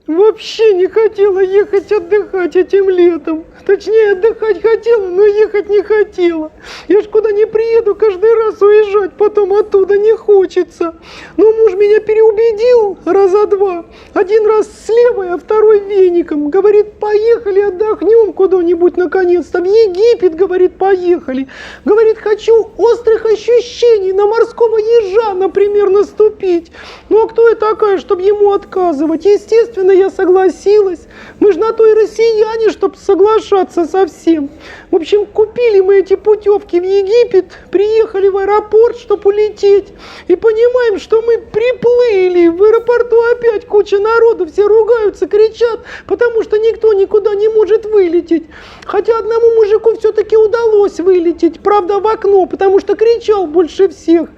Вообще не хотела ехать отдыхать этим летом. Точнее, отдыхать хотела, но ехать не хотела. Я ж куда не приеду, каждый раз уезжать потом оттуда не хочется. Но муж меня переубедил раза два. Один раз с левой, а второй веником. Говорит, поехали отдохнем куда-нибудь наконец-то. В Египет, говорит, поехали. Говорит, хочу острых ощущений, на морского ежа, например, наступить. Ну а кто я такая, чтобы ему отказывать? Естественно, я согласилась. Мы же на то и россияне, чтобы соглашаться со всем. В общем, купили мы эти путевки в Египет, приехали в аэропорт, чтобы улететь. И понимаем, что мы приплыли. В аэропорту опять куча народу, все ругаются, кричат, потому что никто никуда не может вылететь. Хотя одному мужику все-таки удалось вылететь, правда, в окно, потому что кричал больше всех.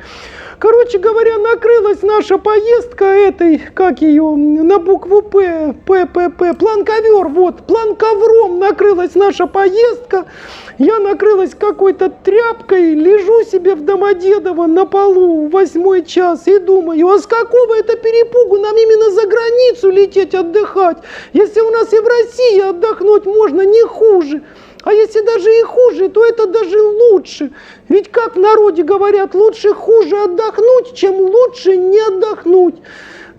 Короче говоря, накрылась наша поездка этой, как ее, на букву П, ППП, план-ковер, вот, план-ковром накрылась наша поездка. Я накрылась какой-то тряпкой, лежу себе в Домодедово на полу, 8 час, и думаю, а с какого это перепугу нам именно за границу лететь отдыхать, если у нас и в России отдохнуть можно не хуже. А если даже и хуже, то это даже лучше. Ведь как в народе говорят, лучше хуже отдохнуть, чем лучше не отдохнуть.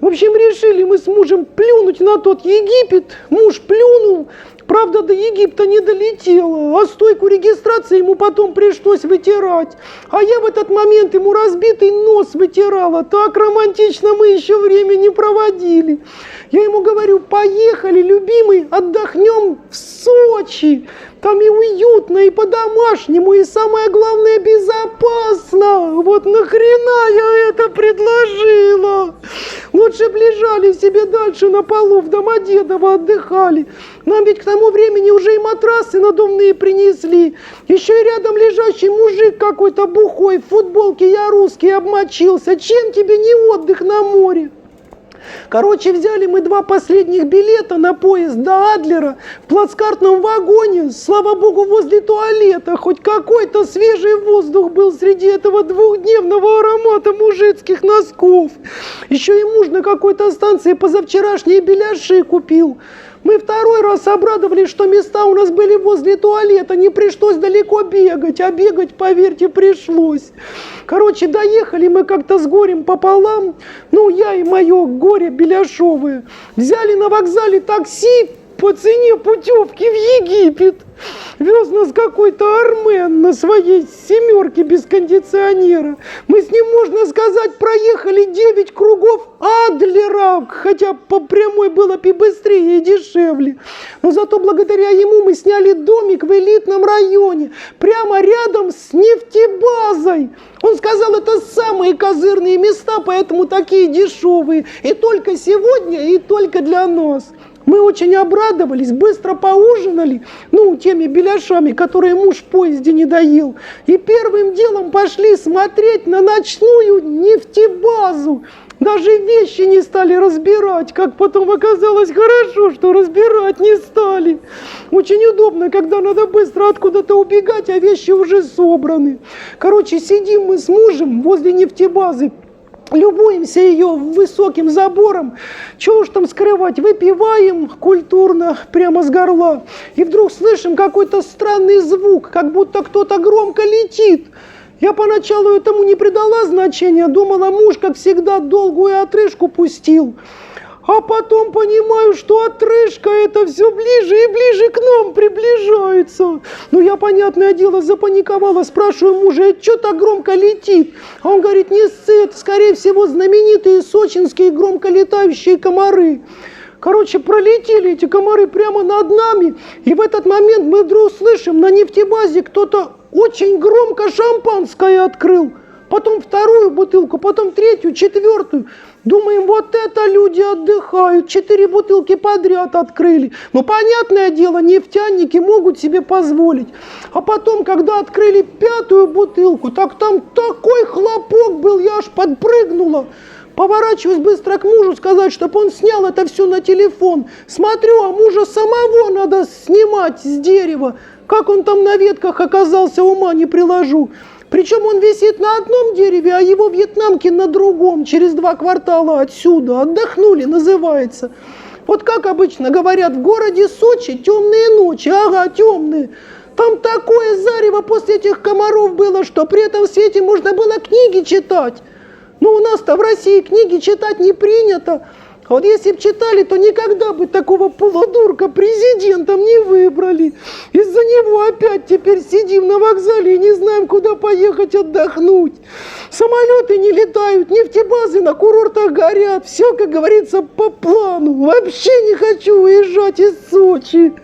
В общем, решили мы с мужем плюнуть на тот Египет. Муж плюнул, правда, до Египта не долетела, а стойку регистрации ему потом пришлось вытирать. А я в этот момент ему разбитый нос вытирала. Так романтично мы еще время не проводили. Я ему говорю, поехали, любимый, отдохнем в Сочи. Там и уютно, и по-домашнему, и самое главное, безопасно. Вот нахрена я это предложила? Лучше б лежали себе дальше на полу в Домодедово отдыхали. Нам ведь к тому времени уже и матрасы надувные принесли. Еще и рядом лежащий мужик какой-то бухой, в футболке «Я русский» обмочился. Чем тебе не отдых на море? Короче, взяли мы 2 последних билета на поезд до Адлера в плацкартном вагоне, слава богу, возле туалета. Хоть какой-то свежий воздух был среди этого 2-дневного аромата мужицких носков. Еще и муж на какой-то станции позавчерашние беляши купил. Мы 2-й раз обрадовались, что места у нас были возле туалета, не пришлось далеко бегать, а бегать, поверьте, пришлось. Короче, доехали мы как-то с горем пополам, ну, я и мое горе беляшовое. Взяли на вокзале такси по цене путевки в Египет. Вез нас какой-то армен на своей 7-ерке без кондиционера. Мы с ним, можно сказать, проехали 9 кругов Адлера, хотя по прямой было бы быстрее и дешевле. Но зато благодаря ему мы сняли домик в элитном районе, прямо рядом с нефтебазой. Он сказал, это самые козырные места, поэтому такие дешевые. И только сегодня, и только для нас. Мы очень обрадовались, быстро поужинали, ну, теми беляшами, которые муж в поезде не доел. И первым делом пошли смотреть на ночную нефтебазу. Даже вещи не стали разбирать, как потом оказалось, хорошо, что разбирать не стали. Очень удобно, когда надо быстро откуда-то убегать, а вещи уже собраны. Короче, сидим мы с мужем возле нефтебазы. Любуемся ее высоким забором, чего уж там скрывать, выпиваем культурно прямо с горла. И вдруг слышим какой-то странный звук, как будто кто-то громко летит. Я поначалу этому не придала значения, думала, муж, как всегда, долгую отрыжку пустил. А потом понимаю, что отрыжка это все ближе и ближе к нам приближается. Ну, я, понятное дело, запаниковала, спрашиваю мужа, что так громко летит? А он говорит, не ссы, это, скорее всего, знаменитые сочинские громколетающие комары. Короче, пролетели эти комары прямо над нами, и в этот момент мы вдруг слышим, на нефтебазе кто-то очень громко шампанское открыл. Потом 2-ю бутылку, потом 3-ю, 4-ю. Думаем, вот это люди отдыхают, 4 бутылки подряд открыли. Ну, понятное дело, нефтяники могут себе позволить. А потом, когда открыли 5-ю бутылку, так там такой хлопок был, я аж подпрыгнула. Поворачиваюсь быстро к мужу, сказать, чтобы он снял это все на телефон. Смотрю, а мужа самого надо снимать с дерева. Как он там на ветках оказался, ума не приложу. Причем он висит на одном дереве, а его вьетнамки на другом, через 2 квартала отсюда. Отдохнули, называется. Вот как обычно говорят, в городе Сочи темные ночи, ага, темные. Там такое зарево после этих комаров было, что при этом свете можно было книги читать. Но у нас-то в России книги читать не принято. А вот если бы читали, то никогда бы такого полудурка президентом не выбрали. Из-за него опять теперь сидим на вокзале и не знаем, куда поехать отдохнуть. Самолеты не летают, нефтебазы на курортах горят. Все, как говорится, по плану. Вообще не хочу уезжать из Сочи.